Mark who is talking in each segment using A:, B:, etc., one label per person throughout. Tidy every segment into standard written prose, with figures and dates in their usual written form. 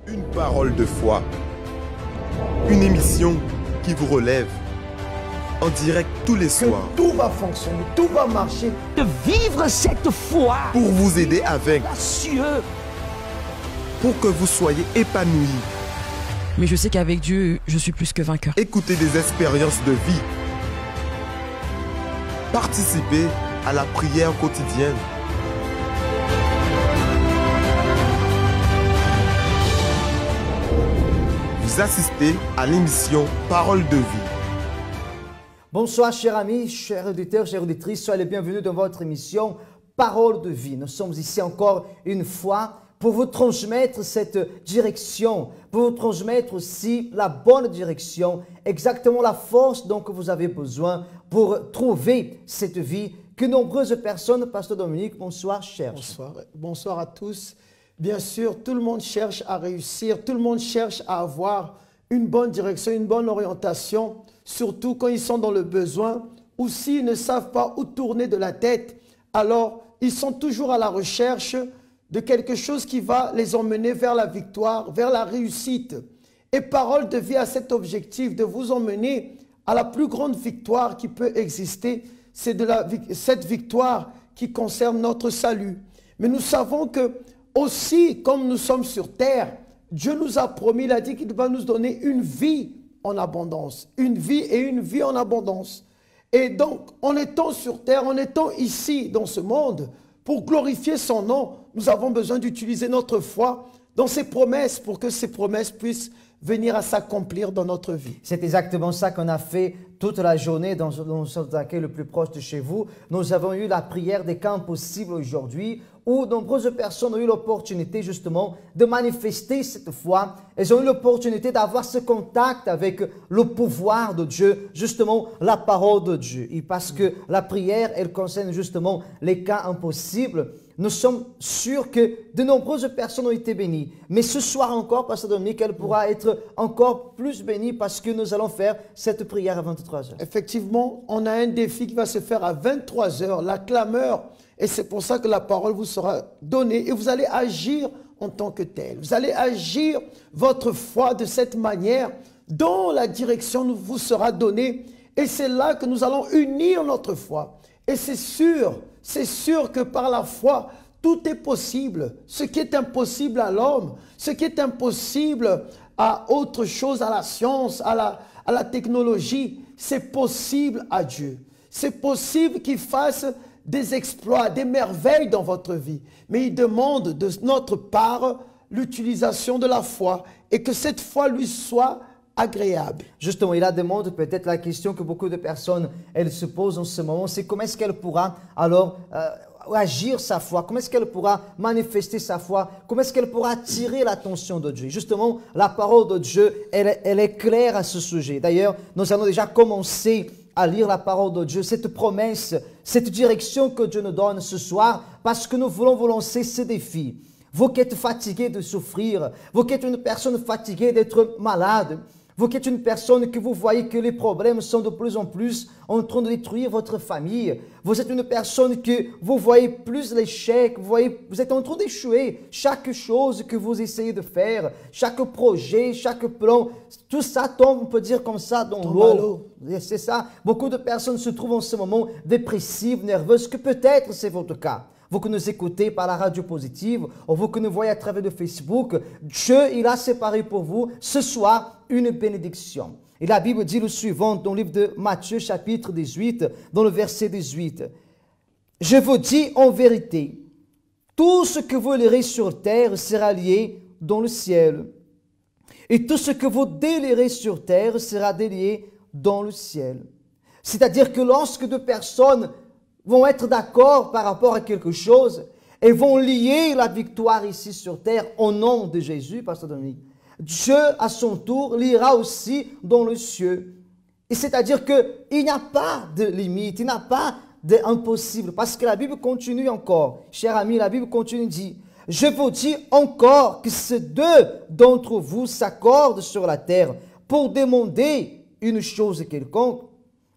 A: Une parole de foi. Une émission qui vous relève. En direct tous les soirs.
B: Tout va fonctionner, tout va marcher.
C: De vivre cette foi.
A: Pour vous aider à vaincre.
C: Audacieux.
A: Pour que vous soyez épanouis.
D: Mais je sais qu'avec Dieu, je suis plus que vainqueur.
A: Écoutez des expériences de vie. Participez à la prière quotidienne. Vous assistez à l'émission Parole de vie.
B: Bonsoir chers amis, chers auditeurs, chères auditrices, soyez les bienvenus dans votre émission Parole de vie. Nous sommes ici encore une fois pour vous transmettre cette direction, pour vous transmettre aussi la bonne direction, exactement la force dont vous avez besoin pour trouver cette vie que nombreuses personnes, Pasteur Dominique, bonsoir, cherchent.
E: Bonsoir. Bonsoir à tous. Bien sûr, tout le monde cherche à réussir, tout le monde cherche à avoir une bonne direction, une bonne orientation, surtout quand ils sont dans le besoin ou s'ils ne savent pas où tourner de la tête, alors ils sont toujours à la recherche de quelque chose qui va les emmener vers la victoire, vers la réussite. Et Parole de vie a cet objectif de vous emmener à la plus grande victoire qui peut exister, c'est cette victoire qui concerne notre salut. Mais nous savons que aussi, comme nous sommes sur terre, Dieu nous a promis, il a dit qu'il va nous donner une vie en abondance. Une vie et une vie en abondance. Et donc, en étant sur terre, en étant ici dans ce monde, pour glorifier son nom, nous avons besoin d'utiliser notre foi dans ses promesses pour que ces promesses puissent venir à s'accomplir dans notre vie.
B: C'est exactement ça qu'on a fait toute la journée dans le centre d'accueil le plus proche de chez vous. Nous avons eu la prière des camps possibles aujourd'hui où de nombreuses personnes ont eu l'opportunité justement de manifester cette foi. Elles ont eu l'opportunité d'avoir ce contact avec le pouvoir de Dieu, justement la parole de Dieu. Et parce que la prière, elle concerne justement les cas impossibles, nous sommes sûrs que de nombreuses personnes ont été bénies. Mais ce soir encore, Pasteur Dominique, elle pourra être encore plus bénie parce que nous allons faire cette prière à 23h.
E: Effectivement, on a un défi qui va se faire à 23h, la clameur. Et c'est pour ça que la parole vous sera donnée et vous allez agir en tant que tel. Vous allez agir votre foi de cette manière dont la direction vous sera donnée. Et c'est là que nous allons unir notre foi. Et c'est sûr que par la foi, tout est possible. Ce qui est impossible à l'homme, ce qui est impossible à autre chose, à la science, à la technologie, c'est possible à Dieu. C'est possible qu'il fasse des exploits, des merveilles dans votre vie. Mais il demande de notre part l'utilisation de la foi et que cette foi lui soit agréable.
B: Justement, il a demandé peut-être la question que beaucoup de personnes elles se posent en ce moment, c'est comment est-ce qu'elle pourra alors agir sa foi, comment est-ce qu'elle pourra manifester sa foi, comment est-ce qu'elle pourra attirer l'attention de Dieu. Justement, la parole de Dieu, elle est claire à ce sujet. D'ailleurs, nous allons déjà commencer à lire la parole de Dieu, cette promesse, cette direction que Dieu nous donne ce soir, parce que nous voulons vous lancer ce défi. Vous qui êtes fatigué de souffrir, vous qui êtes une personne fatiguée d'être malade, vous qui êtes une personne que vous voyez que les problèmes sont de plus en plus en train de détruire votre famille. Vous êtes une personne que vous voyez plus l'échec, vous êtes en train d'échouer. Chaque chose que vous essayez de faire, chaque projet, chaque plan, tout ça tombe, on peut dire comme ça, dans l'eau. C'est ça. Beaucoup de personnes se trouvent en ce moment dépressives, nerveuses, que peut-être c'est votre cas. Vous que nous écoutez par la radio positive, ou vous que nous voyez à travers de Facebook, Dieu, il a séparé pour vous ce soir une bénédiction. Et la Bible dit le suivant dans le livre de Matthieu chapitre 18, dans le verset 18. « Je vous dis en vérité, tout ce que vous lirez sur terre sera lié dans le ciel. Et tout ce que vous délirez sur terre sera délié dans le ciel. » C'est-à-dire que lorsque deux personnes vont être d'accord par rapport à quelque chose et vont lier la victoire ici sur terre au nom de Jésus, Pasteur Dominique, Dieu à son tour liera aussi dans le ciel. Et c'est-à-dire qu'il n'y a pas de limite, il n'y a pas d'impossible, parce que la Bible continue encore. Cher ami, la Bible continue dit, « Je vous dis encore que ces deux d'entre vous s'accordent sur la terre pour demander une chose quelconque,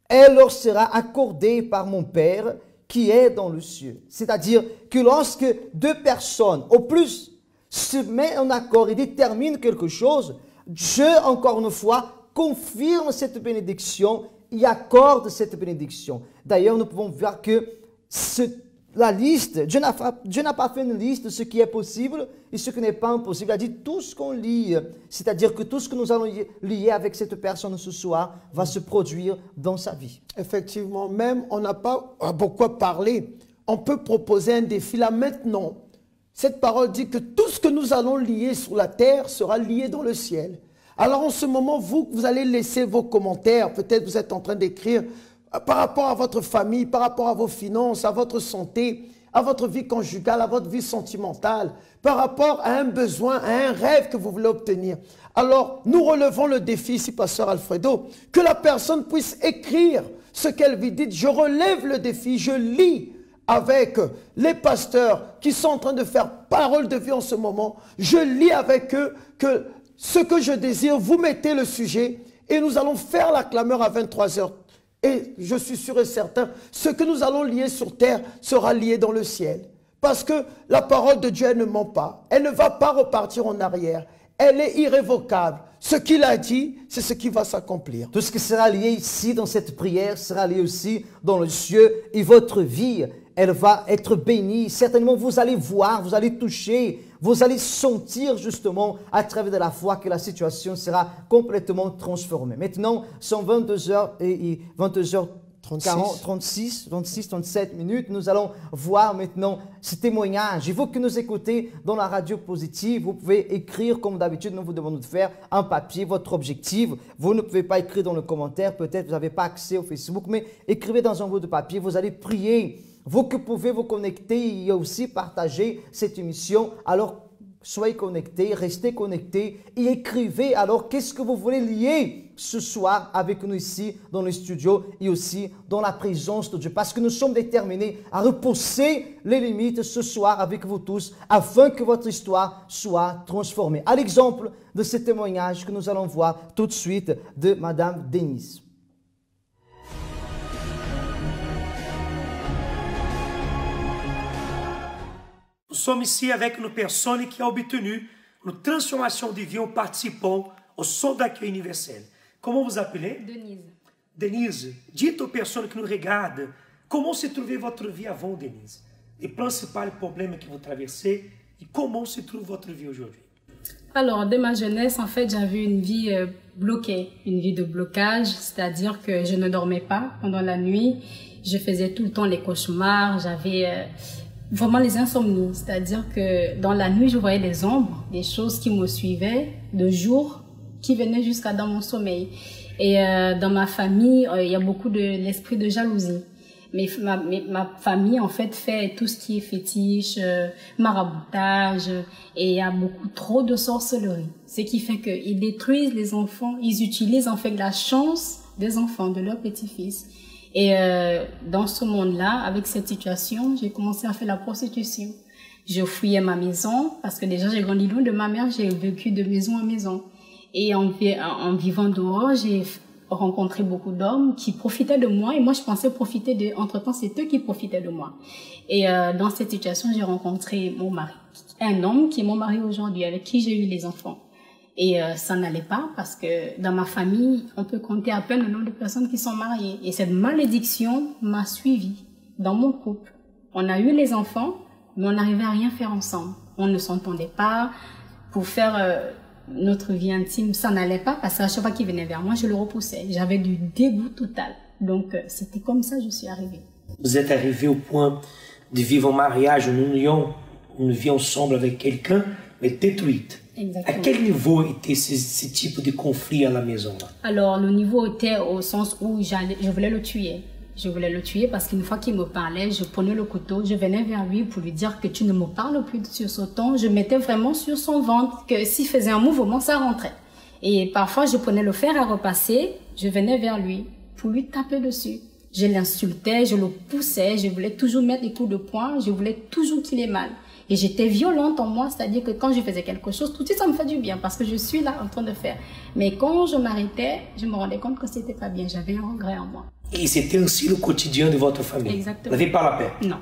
B: elle leur sera accordée par mon Père qui est dans le ciel. » C'est-à-dire que lorsque deux personnes, au plus, se met en accord et détermine quelque chose, Dieu, encore une fois, confirme cette bénédiction et accorde cette bénédiction. D'ailleurs, nous pouvons voir que la liste, Dieu n'a pas fait une liste de ce qui est possible et ce qui n'est pas impossible. Il a dit tout ce qu'on lit, c'est-à-dire que tout ce que nous allons lier avec cette personne ce soir va se produire dans sa vie.
E: Effectivement, même on n'a pas beaucoup parlé. On peut proposer un défi là maintenant. Cette parole dit que tout ce que nous allons lier sur la terre sera lié dans le ciel. Alors en ce moment, vous allez laisser vos commentaires. Peut-être vous êtes en train d'écrire par rapport à votre famille, par rapport à vos finances, à votre santé, à votre vie conjugale, à votre vie sentimentale, par rapport à un besoin, à un rêve que vous voulez obtenir. Alors, nous relevons le défi ici, Pasteur Alfredo, que la personne puisse écrire ce qu'elle vit. Dites, je relève le défi, je lis avec les pasteurs qui sont en train de faire parole de vie en ce moment. Je lis avec eux que ce que je désire, vous mettez le sujet et nous allons faire la clameur à 23h. Et je suis sûr et certain, ce que nous allons lier sur terre sera lié dans le ciel. Parce que la parole de Dieu, elle ne ment pas. Elle ne va pas repartir en arrière. Elle est irrévocable. Ce qu'il a dit, c'est ce qui va s'accomplir.
B: Tout ce qui sera lié ici dans cette prière sera lié aussi dans le ciel. Et votre vie, elle va être bénie. Certainement, vous allez voir, vous allez toucher, vous allez sentir justement à travers de la foi que la situation sera complètement transformée. Maintenant, sont 22h et 36, 37 minutes. Nous allons voir maintenant ce témoignage. Il faut que nous écoutez dans la radio positive. Vous pouvez écrire comme d'habitude, nous vous demandons de faire en papier votre objectif. Vous ne pouvez pas écrire dans le commentaire. Peut-être vous n'avez pas accès au Facebook, mais écrivez dans un bout de papier. Vous allez prier. Vous que pouvez vous connecter et aussi partager cette émission. Alors, soyez connectés, restez connectés et écrivez. Alors, qu'est-ce que vous voulez lier ce soir avec nous ici dans le studio et aussi dans la présence de Dieu? Parce que nous sommes déterminés à repousser les limites ce soir avec vous tous afin que votre histoire soit transformée. À l'exemple de ce témoignage que nous allons voir tout de suite de Madame Denise.
F: Nous sommes ici avec une personne qui a obtenu une transformation de vie en participant au son d'accueil universel. Comment vous appelez?
G: Denise.
F: Denise, dites aux personnes qui nous regardent, comment se trouvait votre vie avant, Denise? Les principaux problèmes que vous traversez et comment se trouve votre vie aujourd'hui?
G: Alors, dès ma jeunesse, en fait, j'avais une vie bloquée, une vie de blocage, c'est-à-dire que je ne dormais pas pendant la nuit, je faisais tout le temps les cauchemars, j'avais vraiment les insomnies, c'est-à-dire que dans la nuit, je voyais des ombres, des choses qui me suivaient de jour, qui venaient jusqu'à dans mon sommeil. Et dans ma famille, il y a beaucoup de l'esprit de jalousie. Mais ma famille, en fait tout ce qui est fétiche, maraboutage, et il y a beaucoup trop de sorcellerie. Ce qui fait qu'ils détruisent les enfants, ils utilisent en fait la chance des enfants, de leurs petits-fils. Et dans ce monde-là, avec cette situation, j'ai commencé à faire la prostitution. Je fouillais ma maison, parce que déjà j'ai grandi loin de ma mère, j'ai vécu de maison en maison. Et en vivant dehors, j'ai rencontré beaucoup d'hommes qui profitaient de moi, et moi je pensais profiter d'eux. Entre-temps, c'est eux qui profitaient de moi. Et dans cette situation, j'ai rencontré mon mari, un homme qui est mon mari aujourd'hui, avec qui j'ai eu les enfants. Et ça n'allait pas parce que dans ma famille, on peut compter à peine le nombre de personnes qui sont mariées. Et cette malédiction m'a suivie dans mon couple. On a eu les enfants, mais on n'arrivait à rien faire ensemble. On ne s'entendait pas. Pour faire notre vie intime, ça n'allait pas parce qu'à chaque fois qu'il venait vers moi, je le repoussais. J'avais du dégoût total. Donc, c'était comme ça que je suis arrivée.
F: Vous êtes arrivé au point de vivre en mariage, une vie ensemble avec quelqu'un, mais détruite.
G: Exactement.
F: À quel niveau était ce type de conflit à la maison là?
G: Alors, le niveau était au sens où je voulais le tuer. Je voulais le tuer parce qu'une fois qu'il me parlait, je prenais le couteau, je venais vers lui pour lui dire que tu ne me parles plus sur ce ton. Je mettais vraiment sur son ventre que s'il faisait un mouvement, ça rentrait. Et parfois, je prenais le fer à repasser, je venais vers lui pour lui taper dessus. Je l'insultais, je le poussais, je voulais toujours mettre des coups de poing, je voulais toujours qu'il ait mal. Et j'étais violente en moi, c'est-à-dire que quand je faisais quelque chose, tout de suite ça me fait du bien parce que je suis là en train de faire. Mais quand je m'arrêtais, je me rendais compte que c'était pas bien, j'avais un regret en moi.
F: Et c'était ainsi le quotidien de votre famille?
G: Exactement.
F: Vous n'avez pas la paix?
G: Non.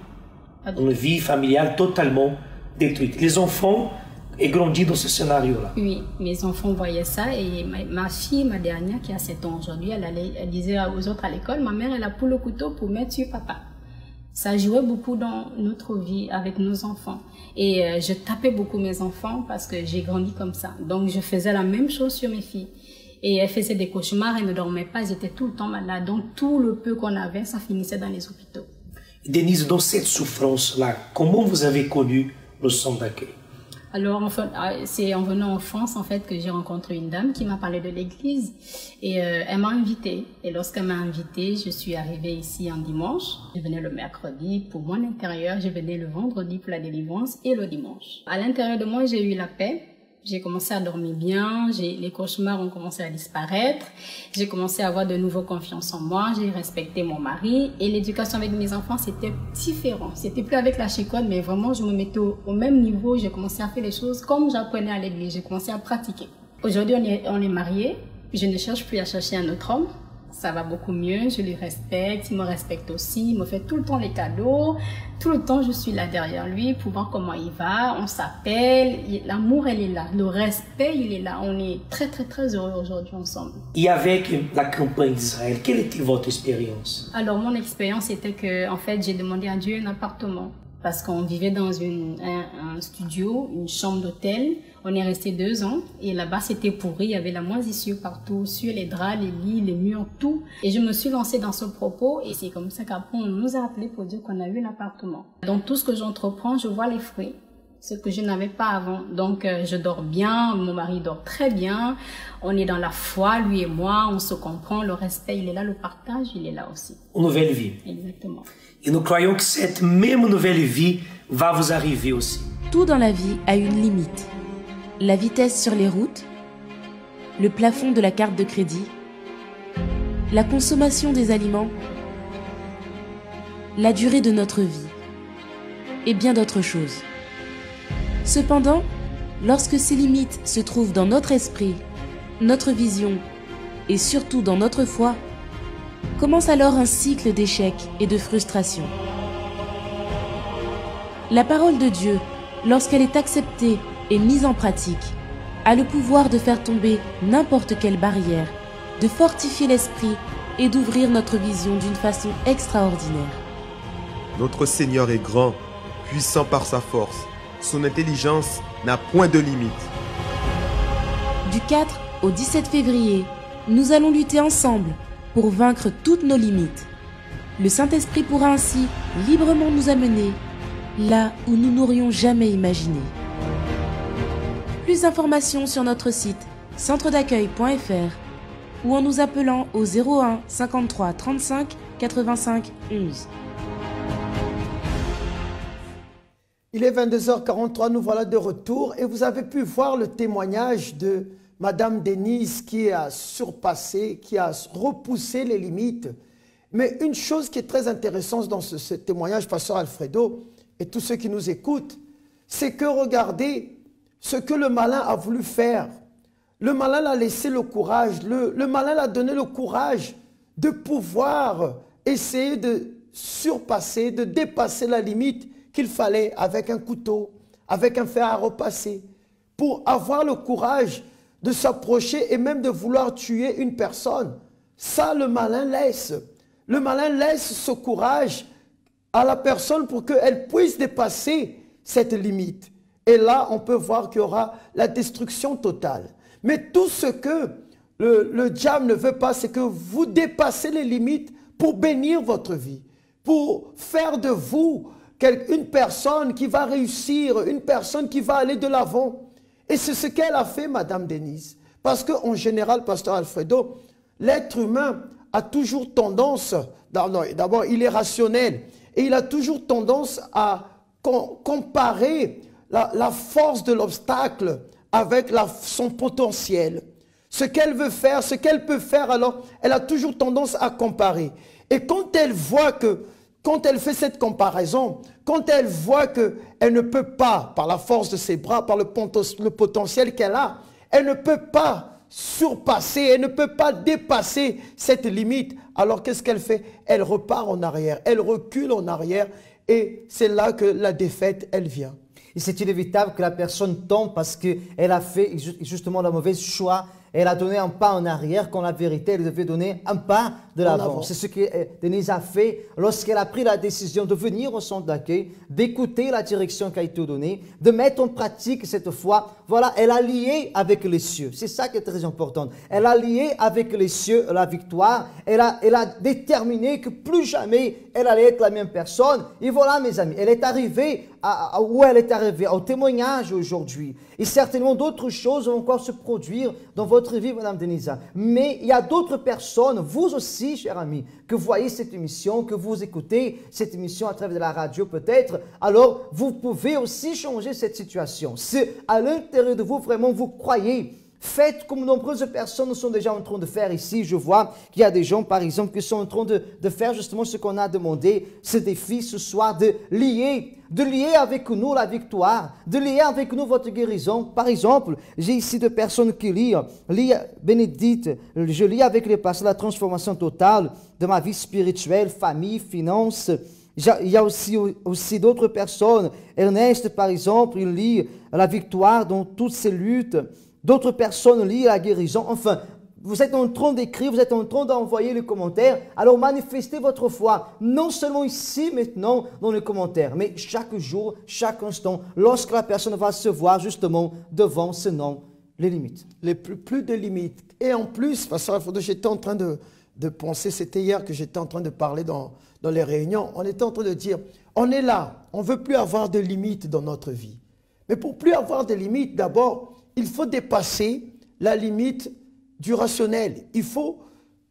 F: Une vie familiale totalement détruite. Les enfants, et grandi dans ce scénario-là.
G: Oui, mes enfants voyaient ça et ma fille, ma dernière qui a 7 ans aujourd'hui, elle disait aux autres à l'école, ma mère elle a pour le couteau pour mettre sur papa. Ça jouait beaucoup dans notre vie avec nos enfants. Et je tapais beaucoup mes enfants parce que j'ai grandi comme ça. Donc je faisais la même chose sur mes filles. Et elles faisaient des cauchemars, elles ne dormaient pas, elles étaient tout le temps malades. Donc tout le peu qu'on avait, ça finissait dans les hôpitaux.
F: Denise, dans cette souffrance-là, comment vous avez connu le centre d'accueil?
G: Alors, enfin, c'est en venant en France, en fait, que j'ai rencontré une dame qui m'a parlé de l'église et elle m'a invitée. Et lorsqu'elle m'a invitée, je suis arrivée ici un dimanche. Je venais le mercredi pour mon intérieur, je venais le vendredi pour la délivrance et le dimanche. À l'intérieur de moi, j'ai eu la paix. J'ai commencé à dormir bien, les cauchemars ont commencé à disparaître, j'ai commencé à avoir de nouveau confiance en moi, j'ai respecté mon mari et l'éducation avec mes enfants c'était différent. C'était plus avec la chicotte mais vraiment je me mettais au même niveau, j'ai commencé à faire les choses comme j'apprenais à l'église, j'ai commencé à pratiquer. Aujourd'hui on est mariés, je ne cherche plus à chercher un autre homme. Ça va beaucoup mieux, je le respecte, il me respecte aussi, il me fait tout le temps les cadeaux, tout le temps je suis là derrière lui pour voir comment il va, on s'appelle, l'amour elle est là, le respect il est là, on est très très très heureux aujourd'hui ensemble.
F: Et avec la campagne d'Israël, quelle était votre expérience?
G: Alors mon expérience était que en fait j'ai demandé à Dieu un appartement. Parce qu'on vivait dans un studio, une chambre d'hôtel. On est resté 2 ans et là-bas c'était pourri, il y avait la moisissure partout, sur les draps, les lits, les murs, tout. Et je me suis lancée dans ce propos et c'est comme ça qu'après on nous a appelés pour dire qu'on a eu l'appartement. Donc tout ce que j'entreprends, je vois les fruits, ce que je n'avais pas avant. Donc je dors bien, mon mari dort très bien, on est dans la foi, lui et moi, on se comprend, le respect il est là, le partage il est là aussi.
F: Une nouvelle vie.
G: Exactement.
F: Et nous croyons que cette même nouvelle vie va vous arriver aussi.
H: Tout dans la vie a une limite. La vitesse sur les routes, le plafond de la carte de crédit, la consommation des aliments, la durée de notre vie et bien d'autres choses. Cependant, lorsque ces limites se trouvent dans notre esprit, notre vision et surtout dans notre foi, commence alors un cycle d'échecs et de frustration. La parole de Dieu, lorsqu'elle est acceptée et mise en pratique, a le pouvoir de faire tomber n'importe quelle barrière, de fortifier l'esprit et d'ouvrir notre vision d'une façon extraordinaire.
A: Notre Seigneur est grand, puissant par sa force. Son intelligence n'a point de limite.
H: Du 4 au 17 février, nous allons lutter ensemble pour vaincre toutes nos limites. Le Saint-Esprit pourra ainsi librement nous amener là où nous n'aurions jamais imaginé. Plus d'informations sur notre site centredaccueil.fr ou en nous appelant au 01 53 35 85 11.
E: Il est 22h43, nous voilà de retour et vous avez pu voir le témoignage de Madame Denise qui a surpassé, qui a repoussé les limites. Mais une chose qui est très intéressante dans ce témoignage, Pasteur Alfredo, et tous ceux qui nous écoutent, c'est que regardez ce que le malin a voulu faire. Le malin l'a laissé le courage, le malin l'a donné le courage de pouvoir essayer de surpasser, de dépasser la limite qu'il fallait avec un couteau, avec un fer à repasser, pour avoir le courage de s'approcher et même de vouloir tuer une personne. Ça, le malin laisse. Le malin laisse ce courage à la personne pour qu'elle puisse dépasser cette limite. Et là, on peut voir qu'il y aura la destruction totale. Mais tout ce que le diable ne veut pas, c'est que vous dépassez les limites pour bénir votre vie, pour faire de vous une personne qui va réussir, une personne qui va aller de l'avant. Et c'est ce qu'elle a fait, Madame Denise. Parce qu'en général, Pasteur Alfredo, l'être humain a toujours tendance, d'abord il est rationnel, et il a toujours tendance à comparer la force de l'obstacle avec son potentiel. Ce qu'elle veut faire, ce qu'elle peut faire, alors elle a toujours tendance à comparer. Et quand elle voit que, quand elle fait cette comparaison, quand elle voit qu'elle ne peut pas, par la force de ses bras, par le potentiel qu'elle a, elle ne peut pas surpasser, elle ne peut pas dépasser cette limite. Alors qu'est-ce qu'elle fait? Elle repart en arrière, elle recule en arrière et c'est là que la défaite, elle vient.
B: Et c'est inévitable que la personne tombe parce qu'elle a fait justement le mauvais choix. Elle a donné un pas en arrière quand la vérité, elle devait donner un pas de l'avant. C'est ce que Denise a fait lorsqu'elle a pris la décision de venir au centre d'accueil, d'écouter la direction qui a été donnée, de mettre en pratique cette foi. Voilà, elle a lié avec les cieux. C'est ça qui est très important. Elle a lié avec les cieux la victoire. Elle a déterminé que plus jamais elle allait être la même personne. Et voilà, mes amis, elle est arrivée où elle est arrivée, au témoignage aujourd'hui. Et certainement d'autres choses vont encore se produire dans votre vie, Madame Denisa. Mais il y a d'autres personnes, vous aussi, chers amis, que voyez cette émission, que vous écoutez cette émission à travers de la radio peut-être. Alors, vous pouvez aussi changer cette situation. Si à l'intérieur de vous, vraiment, vous croyez, faites comme nombreuses personnes sont déjà en train de faire ici. Je vois qu'il y a des gens, par exemple, qui sont en train de faire justement ce qu'on a demandé, ce défi ce soir, de lier avec nous la victoire, de lier avec nous votre guérison. Par exemple, j'ai ici deux personnes qui lisent Bénédicte, je lis avec les pasteurs la transformation totale de ma vie spirituelle, famille, finances. Il y a aussi d'autres personnes. Ernest, par exemple, il lit la victoire dans toutes ses luttes. D'autres personnes lisent la guérison. Enfin, vous êtes en train d'écrire, vous êtes en train d'envoyer les commentaires. Alors manifestez votre foi, non seulement ici maintenant dans les commentaires, mais chaque jour, chaque instant, lorsque la personne va se voir justement devant ce nom, les limites.
E: Plus de limites. Et en plus, Pasteur Alfredo, j'étais en train de penser, c'était hier que j'étais en train de parler dans les réunions, on était en train de dire, on est là, on ne veut plus avoir de limites dans notre vie. Mais pour plus avoir de limites, d'abord, il faut dépasser la limite du rationnel. Il faut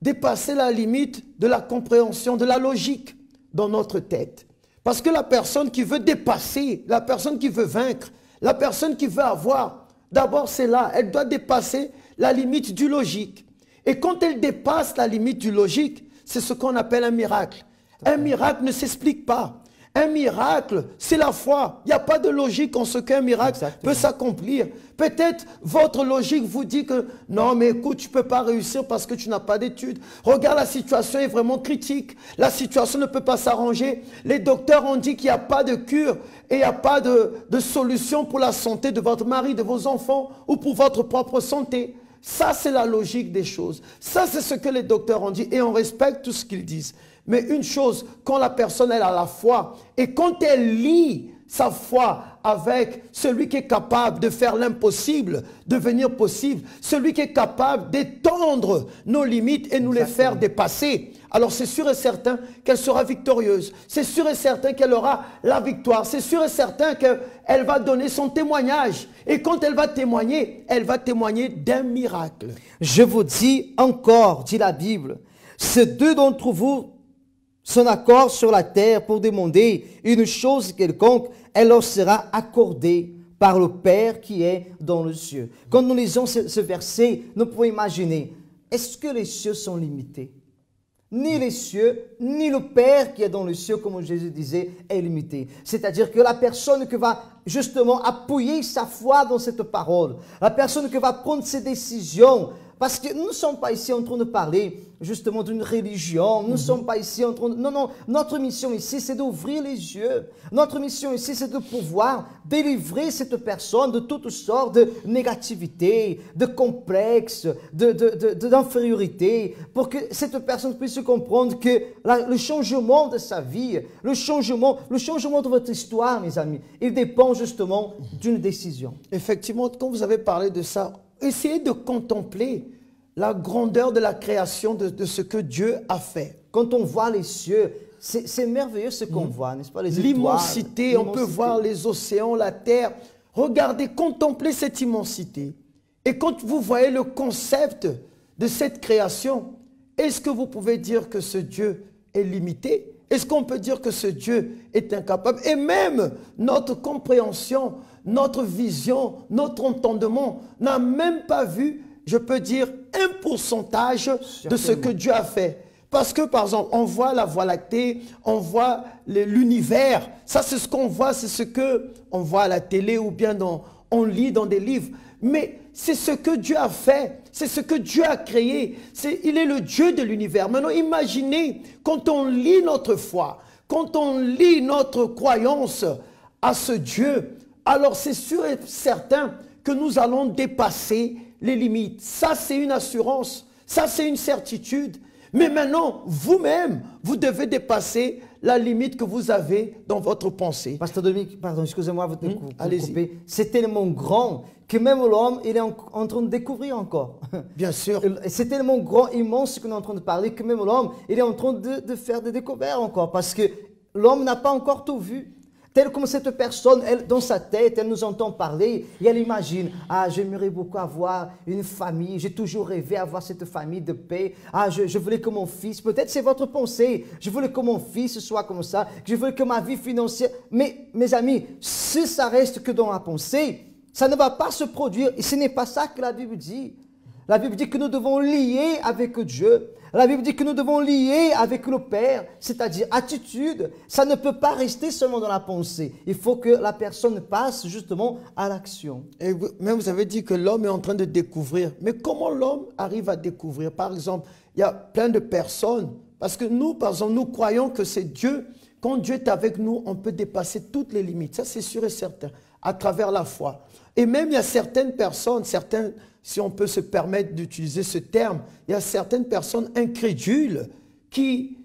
E: dépasser la limite de la compréhension, de la logique dans notre tête. Parce que la personne qui veut dépasser, la personne qui veut vaincre, la personne qui veut avoir, d'abord c'est là, elle doit dépasser la limite du logique. Et quand elle dépasse la limite du logique, c'est ce qu'on appelle un miracle. Un miracle ne s'explique pas. Un miracle, c'est la foi. Il n'y a pas de logique en ce qu'un miracle peut s'accomplir. Peut-être votre logique vous dit que non, mais écoute, tu ne peux pas réussir parce que tu n'as pas d'études. Regarde, la situation est vraiment critique. La situation ne peut pas s'arranger. Les docteurs ont dit qu'il n'y a pas de cure et il n'y a pas de solution pour la santé de votre mari, de vos enfants ou pour votre propre santé. Ça, c'est la logique des choses. Ça, c'est ce que les docteurs ont dit et on respecte tout ce qu'ils disent. Mais une chose, quand la personne elle a la foi et quand elle lie sa foi avec celui qui est capable de faire l'impossible devenir possible, celui qui est capable d'étendre nos limites et nous les faire dépasser, alors c'est sûr et certain qu'elle sera victorieuse. C'est sûr et certain qu'elle aura la victoire. C'est sûr et certain qu'elle va donner son témoignage. Et quand elle va témoigner d'un miracle.
B: Je vous dis encore, dit la Bible, ces deux d'entre vous sont d'accord sur la terre pour demander une chose quelconque, elle leur sera accordée par le Père qui est dans le ciel. Quand nous lisons ce verset, nous pouvons imaginer, est-ce que les cieux sont limités? Ni les cieux, ni le Père qui est dans le ciel, comme Jésus disait, est limité. C'est-à-dire que la personne qui va justement appuyer sa foi dans cette parole, la personne qui va prendre ses décisions, parce que nous ne sommes pas ici en train de parler justement d'une religion, nous ne sommes pas ici en train de... Non, notre mission ici, c'est d'ouvrir les yeux. Notre mission ici, c'est de pouvoir délivrer cette personne de toutes sortes de négativité, de complexes, d'infériorité, pour que cette personne puisse comprendre que le changement de sa vie, le changement de votre histoire, mes amis, il dépend justement d'une décision.
E: Effectivement, quand vous avez parlé de ça, essayez de contempler la grandeur de la création, de ce que Dieu a fait.
B: Quand on voit les cieux, c'est merveilleux ce qu'on voit, n'est-ce pas?
E: L'immensité, on peut voir les océans, la terre. Regardez, contemplez cette immensité. Et quand vous voyez le concept de cette création, est-ce que vous pouvez dire que ce Dieu est limité? Est-ce qu'on peut dire que ce Dieu est incapable? Et même notre compréhension, notre vision, notre entendement n'a même pas vu, je peux dire, un pourcentage de ce que Dieu a fait. Parce que, par exemple, on voit la Voie lactée, on voit l'univers. Ça, c'est ce qu'on voit, c'est ce qu'on voit à la télé ou bien on lit dans des livres. Mais c'est ce que Dieu a fait, c'est ce que Dieu a créé. Il est le Dieu de l'univers. Maintenant, imaginez, quand on lit notre foi, quand on lit notre croyance à ce Dieu, alors c'est sûr et certain que nous allons dépasser les limites. Ça, c'est une assurance. Ça, c'est une certitude. Mais maintenant, vous-même, vous devez dépasser la limite que vous avez dans votre pensée.
B: Pasteur Dominique, pardon, excusez-moi, vous
E: allez-y.
B: couper. C'est tellement grand que même l'homme, il est en train de découvrir encore.
E: Bien sûr.
B: C'est tellement grand, immense ce qu'on est en train de parler, que même l'homme, il est en train de faire des découvertes encore. Parce que l'homme n'a pas encore tout vu. Tel comme cette personne, elle, dans sa tête, elle nous entend parler et elle imagine, ah, j'aimerais beaucoup avoir une famille, j'ai toujours rêvé avoir cette famille de paix, ah, je voulais que mon fils, peut-être c'est votre pensée, je voulais que mon fils soit comme ça, je voulais que ma vie financière, mais mes amis, si ça reste que dans la pensée, ça ne va pas se produire et ce n'est pas ça que la Bible dit. La Bible dit que nous devons lier avec Dieu. La Bible dit que nous devons lier avec le Père, c'est-à-dire attitude. Ça ne peut pas rester seulement dans la pensée. Il faut que la personne passe justement à l'action.
E: Et même vous avez dit que l'homme est en train de découvrir. Mais comment l'homme arrive à découvrir? Par exemple, il y a plein de personnes. Parce que nous, par exemple, nous croyons que c'est Dieu. Quand Dieu est avec nous, on peut dépasser toutes les limites. Ça, c'est sûr et certain, à travers la foi. Et même, il y a certaines personnes, si on peut se permettre d'utiliser ce terme, il y a certaines personnes incrédules qui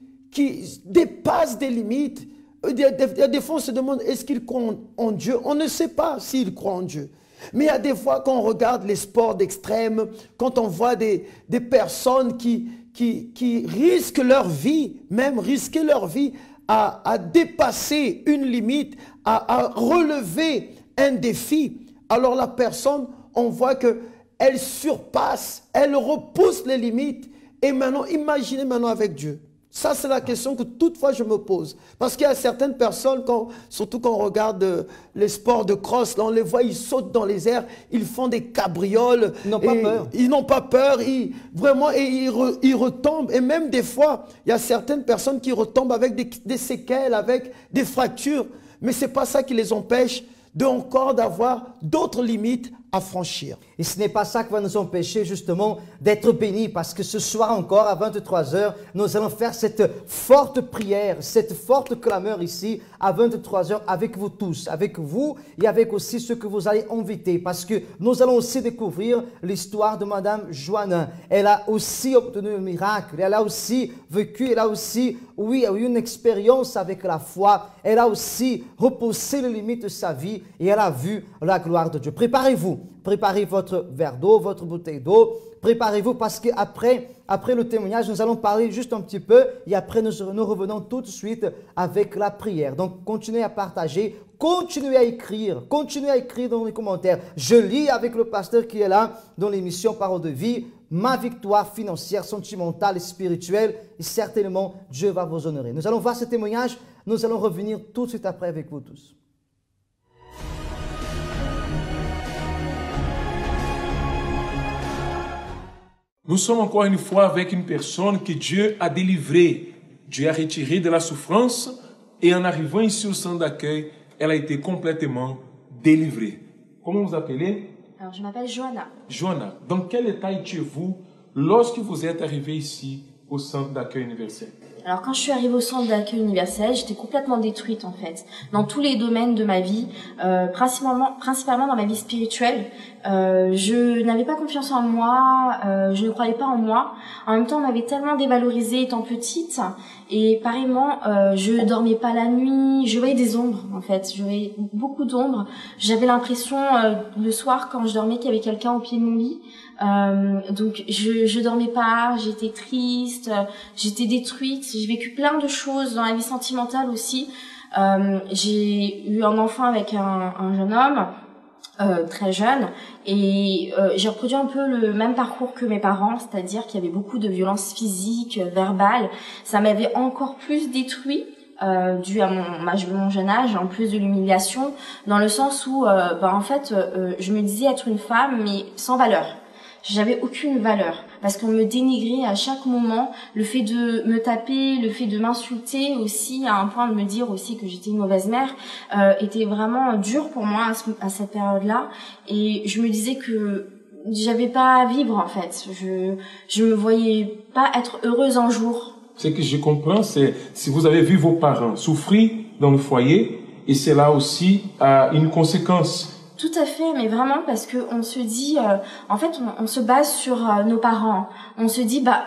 E: dépassent des limites. Des fois, on se demande, est-ce qu'ils croient en Dieu? On ne sait pas s'ils croient en Dieu. Mais il y a des fois, quand on regarde les sports d'extrême, quand on voit des personnes qui risquent leur vie, même risquer leur vie à dépasser une limite, à relever un défi, alors la personne, on voit qu'elle surpasse, elle repousse les limites. Et maintenant, imaginez maintenant avec Dieu. Ça, c'est la question que toutefois je me pose. Parce qu'il y a certaines personnes, surtout quand on regarde les sports de cross, là, on les voit, ils sautent dans les airs, ils font des cabrioles.
B: Ils n'ont pas peur.
E: Ils n'ont pas peur, ils retombent. Et même des fois, il y a certaines personnes qui retombent avec des séquelles, avec des fractures. Mais ce n'est pas ça qui les empêche d'avoir d'autres limites à franchir.
B: Et ce n'est pas ça qui va nous empêcher justement d'être bénis, parce que ce soir encore à 23 h, nous allons faire cette forte prière, cette forte clameur ici à 23 h avec vous tous, avec vous et avec aussi ceux que vous allez inviter, parce que nous allons aussi découvrir l'histoire de Madame Joanna. Elle a aussi obtenu un miracle, elle a aussi vécu, elle a aussi, oui, eu une expérience avec la foi, elle a aussi repoussé les limites de sa vie et elle a vu la gloire de Dieu. Préparez-vous. Préparez votre verre d'eau, votre bouteille d'eau. Préparez-vous parce qu'après le témoignage, nous allons parler juste un petit peu et après nous revenons tout de suite avec la prière. Donc, continuez à partager, continuez à écrire dans les commentaires. Je lis avec le pasteur qui est là dans l'émission Parole de vie, ma victoire financière, sentimentale et spirituelle. Et certainement, Dieu va vous honorer. Nous allons voir ce témoignage. Nous allons revenir tout de suite après avec vous tous.
I: Nous sommes encore une fois avec une personne que Dieu a délivrée. Dieu a retiré de la souffrance et en arrivant ici au centre d'accueil, elle a été complètement délivrée. Comment vous appelez?
J: Alors, je m'appelle Joanna.
I: Joanna, dans quel état étiez-vous lorsque vous êtes arrivée ici au centre d'accueil universel?
J: Alors, quand je suis arrivée au centre d'accueil universel, j'étais complètement détruite en fait, dans tous les domaines de ma vie, principalement dans ma vie spirituelle. Je n'avais pas confiance en moi, je ne croyais pas en moi. En même temps, on m'avait tellement dévalorisée étant petite, et pareillement, je dormais pas la nuit, je voyais des ombres en fait, je voyais beaucoup d'ombres. J'avais l'impression le soir quand je dormais qu'il y avait quelqu'un au pied de mon lit. Donc je dormais pas, j'étais triste, j'étais détruite, j'ai vécu plein de choses dans la vie sentimentale aussi. J'ai eu un enfant avec un jeune homme, très jeune, et j'ai reproduit un peu le même parcours que mes parents, c'est-à-dire qu'il y avait beaucoup de violences physiques, verbales. Ça m'avait encore plus détruit. Dû à mon jeune âge, en plus de l'humiliation, dans le sens où en fait je me disais être une femme mais sans valeur. J'avais aucune valeur parce qu'on me dénigrait à chaque moment. Le fait de me taper, le fait de m'insulter aussi, à un point de me dire aussi que j'étais une mauvaise mère, était vraiment dur pour moi à cette période-là. Et je me disais que j'avais pas à vivre en fait. Je me voyais pas être heureuse un jour.
I: Ce que je comprends, c'est si vous avez vu vos parents souffrir dans le foyer et cela aussi a une conséquence.
J: Tout à fait, mais vraiment parce que on se dit, en fait, on se base sur nos parents. On se dit, bah,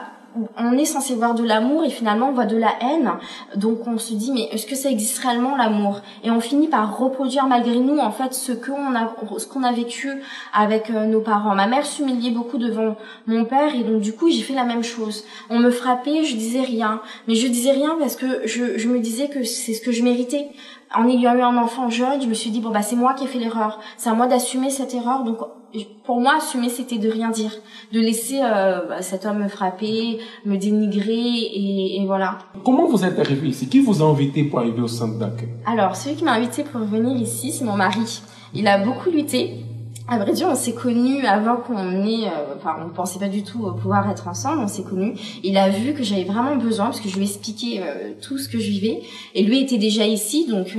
J: on est censé voir de l'amour et finalement on voit de la haine. Donc on se dit, mais est-ce que ça existe réellement l'amour? Et on finit par reproduire malgré nous, en fait, ce qu'on a vécu avec nos parents. Ma mère s'humiliait beaucoup devant mon père et donc du coup j'ai fait la même chose. On me frappait, je disais rien. Mais je disais rien parce que je me disais que c'est ce que je méritais. En ayant eu un enfant jeune, je me suis dit, bon, bah, c'est moi qui ai fait l'erreur. C'est à moi d'assumer cette erreur. Donc, pour moi, assumer, c'était de rien dire. De laisser cet homme me frapper, me dénigrer, et voilà.
I: Comment vous êtes arrivé ici? Qui vous a invité pour arriver au centre d'accueil?
J: Alors, celui qui m'a invité pour venir ici, c'est mon mari. Il a beaucoup lutté. À vrai dire, on s'est connus avant qu'on ait, on ne pensait pas du tout pouvoir être ensemble, on s'est connus. Il a vu que j'avais vraiment besoin, parce que je lui ai expliqué tout ce que je vivais. Et lui était déjà ici, donc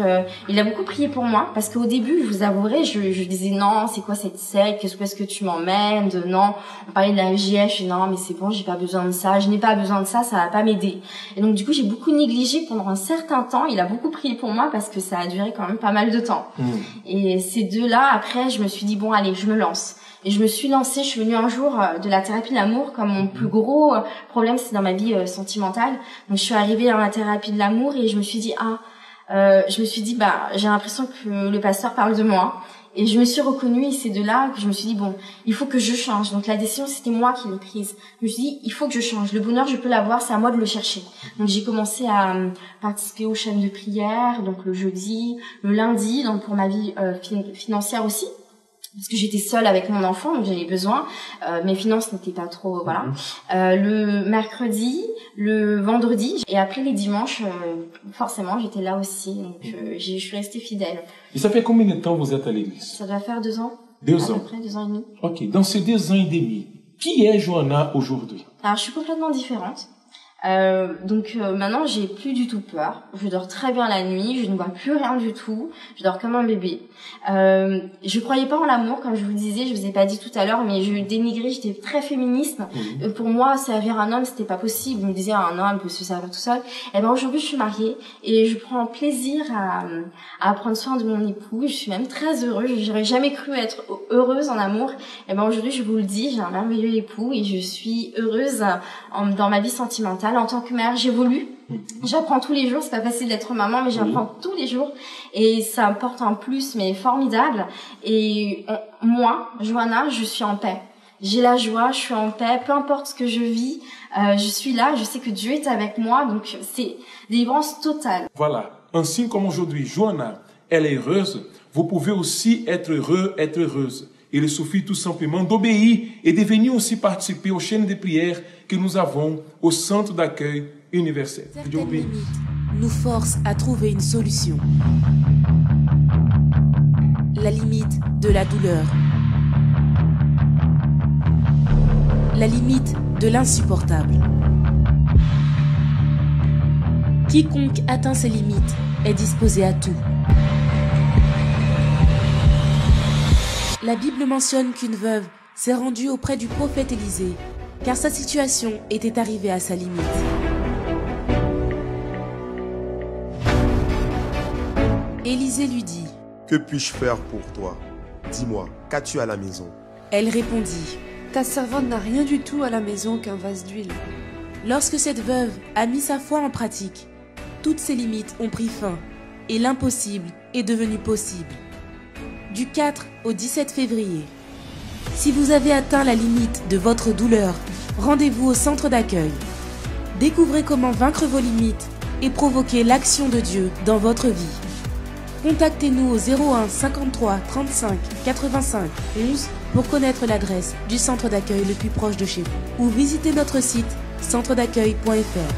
J: il a beaucoup prié pour moi, parce qu'au début, je vous avouerai, je disais non, c'est quoi cette secte, qu'est-ce que tu m'emmènes, non, on parlait de la MJF, je dis non, mais c'est bon, j'ai pas besoin de ça, je n'ai pas besoin de ça, ça va pas m'aider. Et donc du coup, j'ai beaucoup négligé pendant un certain temps, il a beaucoup prié pour moi, parce que ça a duré quand même pas mal de temps. Et ces deux-là, après, je me suis dit, bon, allez, je me lance. Et je me suis lancée, je suis venue un jour de la thérapie de l'amour, comme mon plus gros problème, c'est dans ma vie sentimentale. Donc je suis arrivée dans la thérapie de l'amour et je me suis dit, bah, j'ai l'impression que le pasteur parle de moi. Et je me suis reconnue et c'est de là que je me suis dit, bon, il faut que je change. Donc la décision, c'était moi qui l'ai prise. Je me suis dit, il faut que je change. Le bonheur, je peux l'avoir, c'est à moi de le chercher. Donc j'ai commencé à participer aux chaînes de prière, donc le jeudi, le lundi, donc pour ma vie financière aussi. Parce que j'étais seule avec mon enfant, donc j'avais besoin. Mes finances n'étaient pas trop, voilà. Le mercredi, le vendredi, et après les dimanches, forcément, j'étais là aussi. Donc je suis restée fidèle.
I: Et ça fait combien de temps vous êtes à l'église?
J: Ça doit faire 2 ans.
I: 2 ans.
J: À peu près 2 ans et demi.
I: Ok, dans ces 2 ans et demi, qui est Johanna aujourd'hui?
J: Alors, je suis complètement différente. Maintenant, j'ai plus du tout peur. Je dors très bien la nuit, je ne vois plus rien du tout. Je dors comme un bébé. Je croyais pas en l'amour, comme je vous le disais, je vous ai pas dit tout à l'heure, mais je dénigrais, j'étais très féministe. Pour moi, servir un homme, c'était pas possible. Je me disais, un homme peut se servir tout seul. Et ben aujourd'hui, je suis mariée et je prends plaisir à prendre soin de mon époux. Je suis même très heureuse. J'aurais jamais cru être heureuse en amour. Et ben aujourd'hui, je vous le dis, j'ai un merveilleux époux et je suis heureuse dans ma vie sentimentale. En tant que mère, j'évolue. J'apprends tous les jours, c'est pas facile d'être maman, mais j'apprends tous les jours et ça apporte un plus, mais formidable. Et moi, Johanna, je suis en paix. J'ai la joie, je suis en paix, peu importe ce que je vis, je suis là, je sais que Dieu est avec moi, donc c'est délivrance totale.
I: Voilà, ainsi comme aujourd'hui, Johanna, elle est heureuse, vous pouvez aussi être heureux, être heureuse. Il suffit tout simplement d'obéir et de venir aussi participer aux chaînes de prière que nous avons au centre d'accueil universel.
H: Certaines limites nous forcent à trouver une solution. La limite de la douleur. La limite de l'insupportable. Quiconque atteint ces limites est disposé à tout. La Bible mentionne qu'une veuve s'est rendue auprès du prophète Élisée, car sa situation était arrivée à sa limite. Élisée lui dit:
A: Que puis-je faire pour toi? Dis-moi, qu'as-tu à la maison?
H: Elle répondit:
K: Ta servante n'a rien du tout à la maison qu'un vase d'huile.
H: Lorsque cette veuve a mis sa foi en pratique, toutes ses limites ont pris fin et l'impossible est devenu possible. Du 4 au 17 février. Si vous avez atteint la limite de votre douleur, rendez-vous au centre d'accueil. Découvrez comment vaincre vos limites et provoquer l'action de Dieu dans votre vie. Contactez-nous au 01 53 35 85 11 pour connaître l'adresse du centre d'accueil le plus proche de chez vous ou visitez notre site centredaccueil.fr.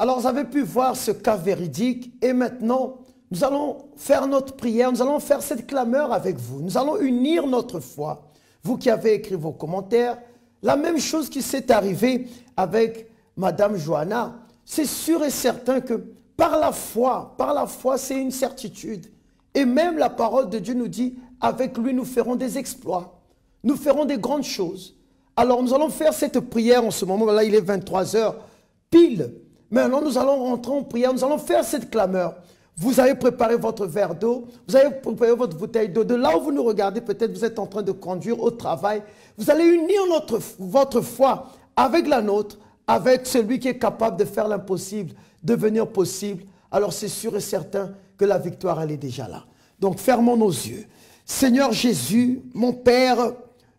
E: Alors, vous avez pu voir ce cas véridique et maintenant, nous allons faire notre prière, nous allons faire cette clameur avec vous. Nous allons unir notre foi. Vous qui avez écrit vos commentaires, la même chose qui s'est arrivée avec Madame Johanna, c'est sûr et certain que par la foi, c'est une certitude. Et même la parole de Dieu nous dit, avec lui, nous ferons des exploits. Nous ferons des grandes choses. Alors, nous allons faire cette prière en ce moment. Là, il est 23 h. pile. Maintenant, nous allons rentrer en prière, nous allons faire cette clameur. Vous avez préparé votre verre d'eau, vous avez préparé votre bouteille d'eau. De là où vous nous regardez, peut-être vous êtes en train de conduire au travail. Vous allez unir votre foi avec la nôtre, avec celui qui est capable de faire l'impossible devenir possible. Alors c'est sûr et certain que la victoire, elle est déjà là. Donc fermons nos yeux. Seigneur Jésus, mon Père,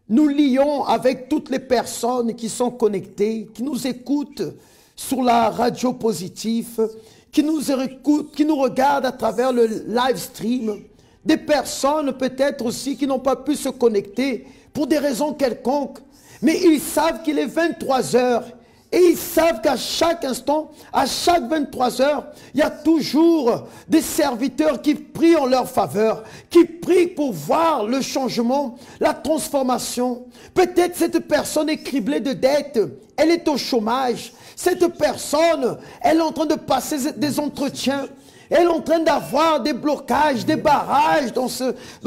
E: nous lions avec toutes les personnes qui sont connectées, qui nous écoutent sur la radio positive, qui nous écoutent, qui nous regardent à travers le live stream. Des personnes peut-être aussi qui n'ont pas pu se connecter pour des raisons quelconques, mais ils savent qu'il est 23 heures. Et ils savent qu'à chaque instant, à chaque 23 heures, il y a toujours des serviteurs qui prient en leur faveur, qui prient pour voir le changement, la transformation. Peut-être cette personne est criblée de dettes, elle est au chômage. Cette personne, elle est en train de passer des entretiens. Elle est en train d'avoir des blocages, des barrages dans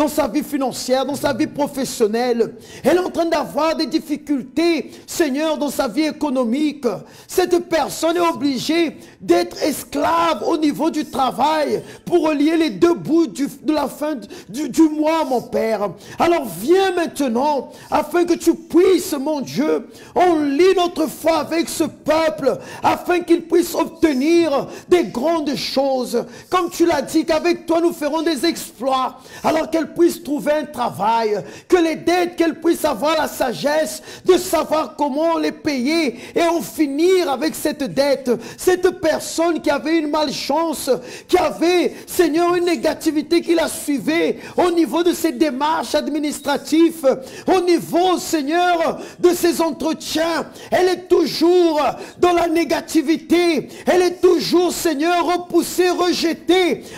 E: sa vie financière, dans sa vie professionnelle. Elle est en train d'avoir des difficultés, Seigneur, dans sa vie économique. Cette personne est obligée d'être esclave au niveau du travail pour relier les deux bouts de la fin du mois, mon Père. Alors viens maintenant, afin que tu puisses, mon Dieu, on lie notre foi avec ce peuple, afin qu'il puisse obtenir des grandes choses. Comme tu l'as dit, qu'avec toi nous ferons des exploits, alors qu'elle puisse trouver un travail, que les dettes, qu'elle puisse avoir la sagesse de savoir comment les payer et en finir avec cette dette. Cette personne qui avait une malchance, qui avait, Seigneur, une négativité qui la suivait au niveau de ses démarches administratives, au niveau, Seigneur, de ses entretiens. Elle est toujours dans la négativité, elle est toujours, Seigneur, repoussée, rejetée.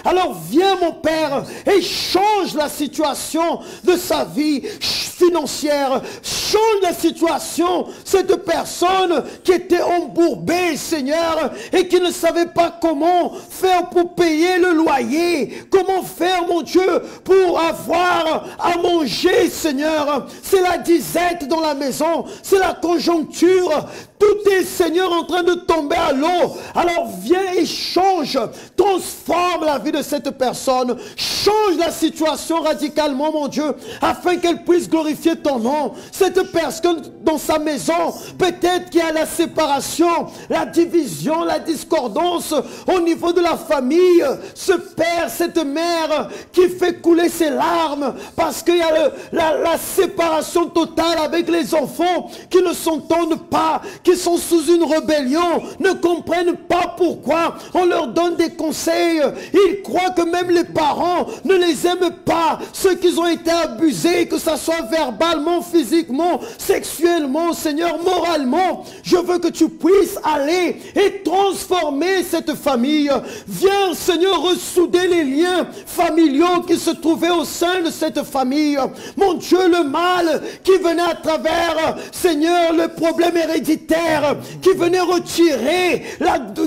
E: Alors viens, mon Père, et change la situation de sa vie financière, change la situation, cette personne qui était embourbée, Seigneur, et qui ne savait pas comment faire pour payer le loyer, comment faire, mon Dieu, pour avoir à manger, Seigneur. C'est la disette dans la maison, c'est la conjoncture. Tout est, Seigneur, en train de tomber à l'eau. Alors viens et change, transforme la vie de cette personne, change la situation radicalement, mon Dieu, afin qu'elle puisse glorifier ton nom. Cette personne dans sa maison, peut-être qu'il y a la séparation, la division, la discordance au niveau de la famille. Ce père, cette mère qui fait couler ses larmes parce qu'il y a la séparation totale avec les enfants qui ne s'entendent pas, qui sont sous une rébellion, ne comprennent pas pourquoi on leur donne des conseils. Ils croient que même les parents ne les aiment pas, ceux qui ont été abusés, que ce soit verbalement, physiquement, sexuellement, Seigneur, moralement. Je veux que tu puisses aller et transformer cette famille. Viens, Seigneur, ressouder les liens familiaux qui se trouvaient au sein de cette famille. Mon Dieu, le mal qui venait à travers, Seigneur, le problème héréditaire, qui venait retirer,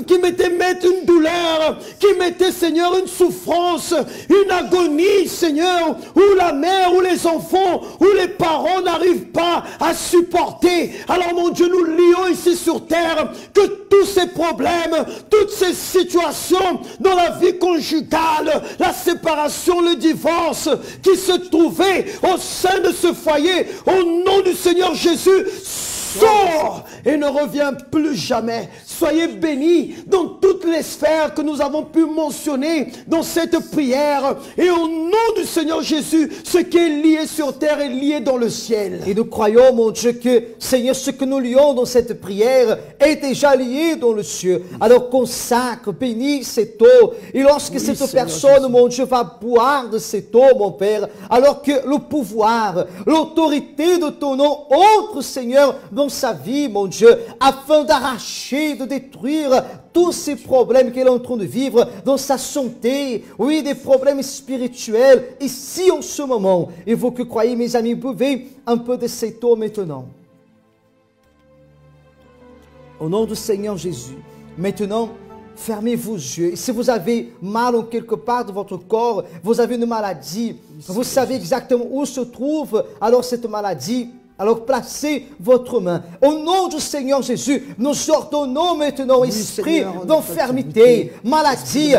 E: qui mettait mettre une douleur, qui mettait, Seigneur, une souffrance, une agonie, Seigneur, où la mère, ou les enfants, ou les parents n'arrivent pas à supporter. Alors, mon Dieu, nous lions ici sur terre que tous ces problèmes, toutes ces situations dans la vie conjugale, la séparation, le divorce qui se trouvaient au sein de ce foyer, au nom du Seigneur Jésus, sors et ne reviens plus jamais. Soyez bénis dans toutes les sphères que nous avons pu mentionner dans cette prière. Et au nom du Seigneur Jésus, ce qui est lié sur terre est lié dans le ciel.
B: Et nous croyons, mon Dieu, que, Seigneur, ce que nous lions dans cette prière est déjà lié dans le ciel. Alors consacre, bénis cette eau. Et lorsque cette personne, Jésus, mon Dieu, va boire de cette eau, mon Père, alors que le pouvoir, l'autorité de ton nom entre, Seigneur, dans sa vie, mon Dieu, afin d'arracher, de détruire tous ces problèmes qu'elle est en train de vivre dans sa santé, oui, des problèmes spirituels, ici en ce moment. Et vous que croyez, mes amis, buvez un peu de cette eau maintenant. Au nom du Seigneur Jésus, maintenant, fermez vos yeux. Et si vous avez mal en quelque part de votre corps, vous avez une maladie, vous savez exactement où se trouve alors cette maladie, Alors placez votre main. Au nom du Seigneur Jésus, nous ordonnons maintenant, esprit d'infirmité, maladie,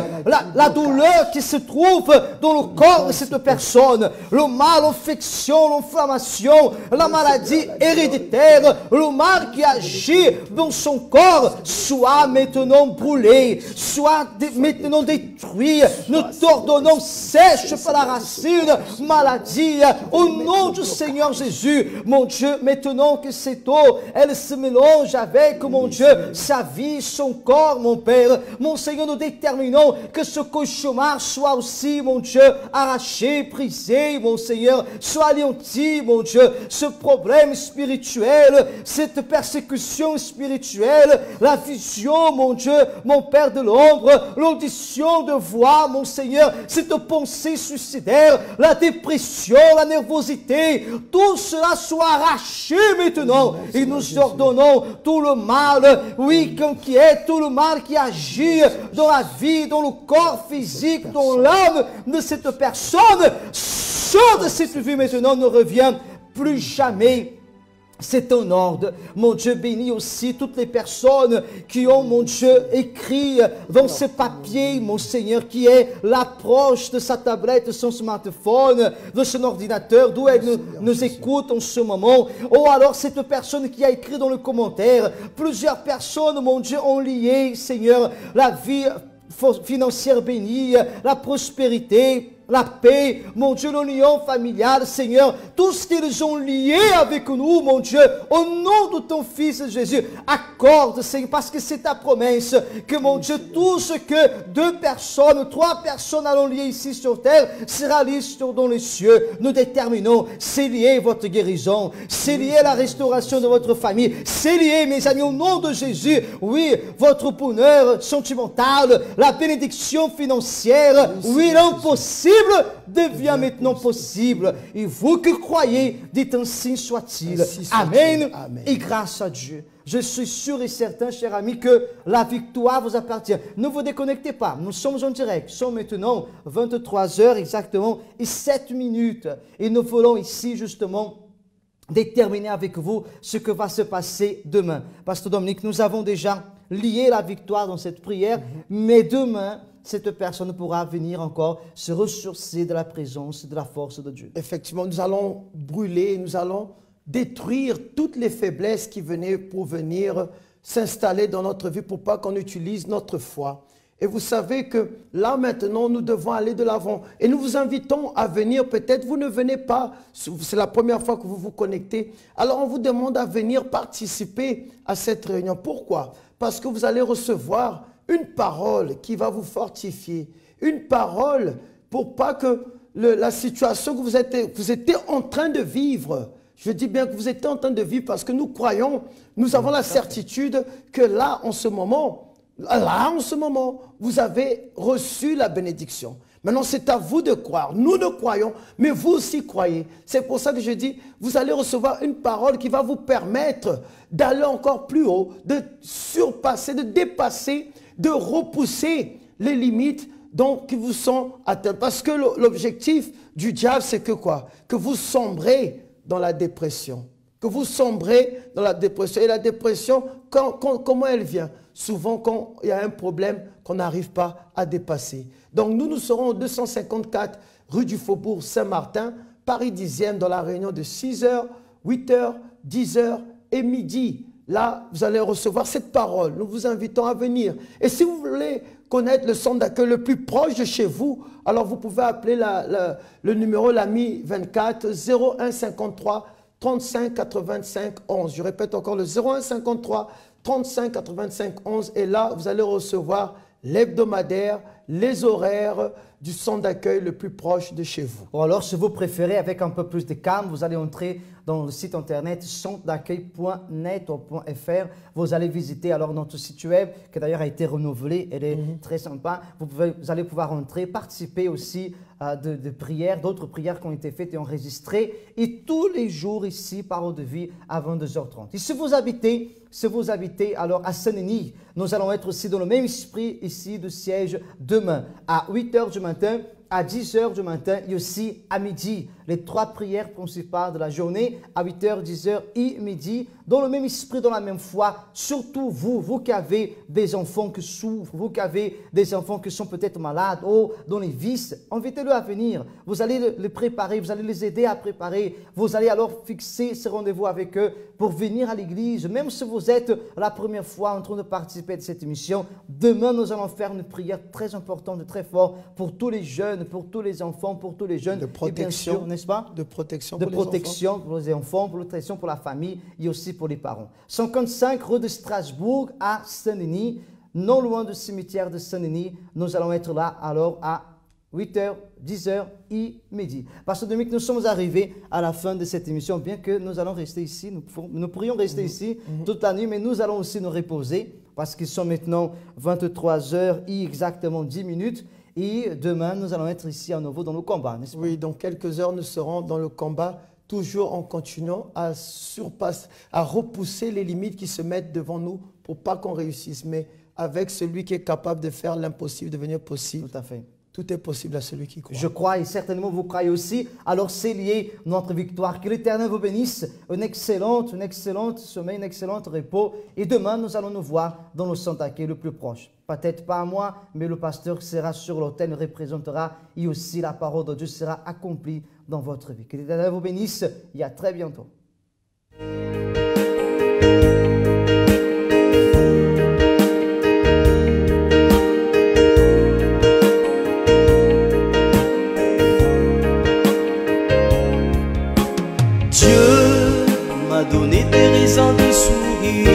B: la douleur qui se trouve dans le corps de cette personne, le mal, l'infection, l'inflammation, la maladie héréditaire, le mal qui agit dans son corps, soit maintenant brûlé, soit maintenant détruit. Nous t'ordonnons, sèche par la racine, maladie, au nom du Seigneur Jésus. Mon Dieu, maintenant que cette eau, elle se mélange avec, mon Dieu, sa vie, son corps, mon Père. Mon Seigneur, nous déterminons que ce cauchemar soit aussi, mon Dieu, arraché, brisé, mon Seigneur, soit anéanti, mon Dieu. Ce problème spirituel, cette persécution spirituelle, la vision, mon Dieu, mon Père de l'ombre, l'audition de voix, mon Seigneur, cette pensée suicidaire, la dépression, la nervosité, tout cela soit arraché maintenant. Et nous ordonnons tout le mal, oui, qui est tout le mal qui agit dans la vie, dans le corps physique, dans l'âme de cette personne, sort de cette vie maintenant, ne revient plus jamais. C'est un ordre. Mon Dieu, bénis aussi toutes les personnes qui ont, mon Dieu, écrit dans ce papier, mon Seigneur, qui est l'approche de sa tablette, de son smartphone, de son ordinateur, d'où elle nous écoute en ce moment. Oh, alors cette personne qui a écrit dans le commentaire, plusieurs personnes, mon Dieu, ont lié, Seigneur, la vie financière bénie, la prospérité, la paix, mon Dieu, l'union familiale, Seigneur, tout ce qu'ils ont lié avec nous, mon Dieu, au nom de ton Fils Jésus, accorde, Seigneur, parce que c'est ta promesse, que mon Dieu, tout ce que 2 personnes, 3 personnes allons lier ici sur terre, sera lié dans les cieux. Nous déterminons, c'est lié votre guérison, c'est lié la restauration de votre famille, c'est lié, mes amis, au nom de Jésus, oui, votre bonheur sentimental, la bénédiction financière, oui, l'impossible devient maintenant possible. Et vous qui croyez, dites ainsi soit-il. Amen.
E: Amen.
B: Et grâce à Dieu. Je suis sûr et certain, chers amis, que la victoire vous appartient. Ne vous déconnectez pas. Nous sommes en direct. Nous sommes maintenant 23h exactement et 7 minutes. Et nous voulons ici justement déterminer avec vous ce que va se passer demain. Pasteur Dominique, nous avons déjà lié la victoire dans cette prière, mais demain, cette personne pourra venir encore se ressourcer de la présence, de la force de Dieu.
E: Effectivement, nous allons brûler, nous allons détruire toutes les faiblesses qui venaient pour venir s'installer dans notre vie pour pas qu'on utilise notre foi. Et vous savez que là maintenant, nous devons aller de l'avant. Et nous vous invitons à venir, peut-être vous ne venez pas, c'est la première fois que vous vous connectez. Alors on vous demande à venir participer à cette réunion. Pourquoi? Parce que vous allez recevoir une parole qui va vous fortifier, une parole pour pas que la situation que vous étiez en train de vivre, je dis bien que vous étiez en train de vivre parce que nous croyons, nous avons la certitude que là, en ce moment, vous avez reçu la bénédiction. Maintenant, c'est à vous de croire. Nous ne croyons, mais vous aussi croyez. C'est pour ça que je dis, vous allez recevoir une parole qui va vous permettre d'aller encore plus haut, de surpasser, de dépasser, de repousser les limites qui vous sont atteintes. Parce que l'objectif du diable, c'est que quoi? Que vous sombrez dans la dépression. Que vous sombrez dans la dépression. Et la dépression, comment elle vient? Souvent quand il y a un problème qu'on n'arrive pas à dépasser. Donc nous serons au 254 rue du Faubourg Saint-Martin, Paris 10e, dans la réunion de 6h, 8h, 10h et midi. Là, vous allez recevoir cette parole. Nous vous invitons à venir. Et si vous voulez connaître le centre d'accueil le plus proche de chez vous, alors vous pouvez appeler le numéro l'AMI 24 01 53 35 85 11. Je répète encore le 01 53 35 85 11. Et là, vous allez recevoir l'hebdomadaire, les horaires du centre d'accueil le plus proche de chez vous.
B: Ou alors, si vous préférez, avec un peu plus de calme, vous allez entrer dans le site internet centredaccueil.net ou .fr. Vous allez visiter alors notre site web, qui d'ailleurs a été renouvelé. Elle est très sympa. Vous allez pouvoir entrer, participer aussi de prières, d'autres prières qui ont été faites et enregistrées. Et tous les jours ici, Parole de Vie à 22h30. Et si vous habitez alors à Saint-Denis, nous allons être aussi dans le même esprit ici de siège demain à 8h du matin à 10h du matin et aussi à midi. Les 3 prières principales de la journée, à 8h, 10h et midi, dans le même esprit, dans la même foi. Surtout vous qui avez des enfants qui souffrent, vous qui avez des enfants qui sont peut-être malades ou dans les vices, invitez-le à venir. Vous allez les préparer, vous allez les aider à préparer. Vous allez alors fixer ce rendez-vous avec eux pour venir à l'église. Même si vous êtes la première fois en train de participer à cette émission, demain nous allons faire une prière très importante, très forte pour tous les jeunes, pour tous les enfants, pour tous les jeunes.
E: De protection,
B: et bien sûr, n'est-ce pas?
E: De protection
B: pour les enfants, pour la protection pour la famille et aussi pour les parents. 55 rue de Strasbourg à Saint-Denis, non loin du cimetière de Saint-Denis. Nous allons être là alors à 8h, 10h et midi. Pasteur Dominique, nous sommes arrivés à la fin de cette émission, bien que nous allons rester ici, nous pourrions rester ici toute la nuit, mais nous allons aussi nous reposer parce qu'ils sont maintenant 23h et exactement 10 minutes. Et demain, nous allons être ici à nouveau dans le combat, n'est-ce pas?
E: Oui, dans quelques heures, nous serons dans le combat, toujours en continuant à repousser les limites qui se mettent devant nous pour pas qu'on réussisse, mais avec celui qui est capable de faire l'impossible devenir possible.
B: Tout à fait.
E: Tout est possible à celui qui croit.
B: Je crois et certainement vous croyez aussi. Alors c'est lié notre victoire. Que l'Éternel vous bénisse. Une excellente semaine, un excellent repos. Et demain, nous allons nous voir dans le centre d'accueil le plus proche. Peut-être pas moi, mais le pasteur sera sur l'autel, représentera et aussi la parole de Dieu sera accomplie dans votre vie. Que l'Éternel vous bénisse et à très bientôt.
L: Donner des raisons de sourire.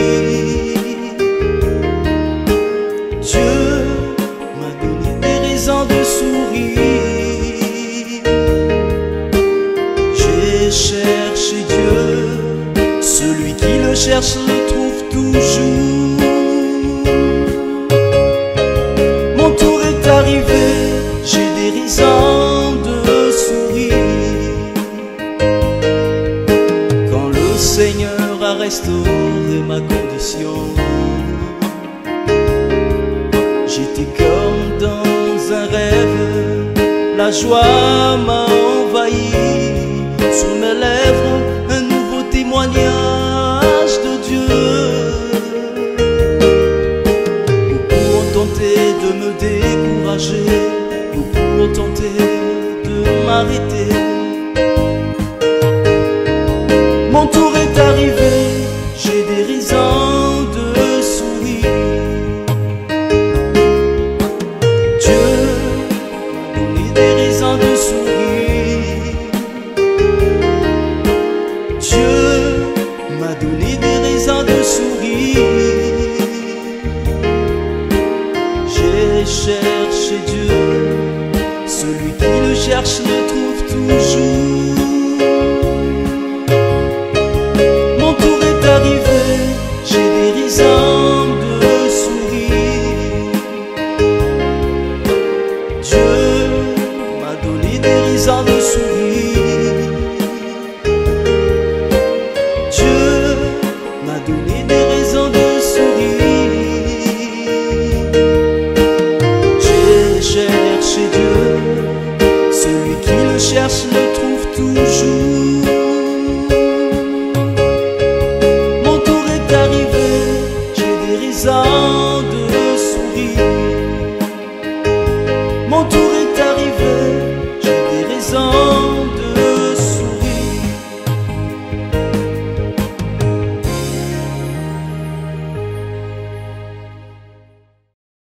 L: Dieu m'a donné des raisons de sourire. J'ai cherché Dieu, celui qui le cherche le trouve toujours. Mon tour est arrivé, j'ai des raisons de sourire. Seigneur a restauré ma condition. J'étais comme dans un rêve, la joie m'a envahi. Sur mes lèvres, un nouveau témoignage de Dieu. Beaucoup ont tenté de me décourager, beaucoup ont tenté de m'arrêter. Mon tour est arrivé, j'ai des raisons de sourire. Dieu m'a donné des raisons de sourire. Dieu m'a donné des raisons de sourire. J'ai cherché Dieu, celui qui le cherche le trouve toujours. J'ai des raisons de sourire. Dieu m'a donné des raisons de sourire.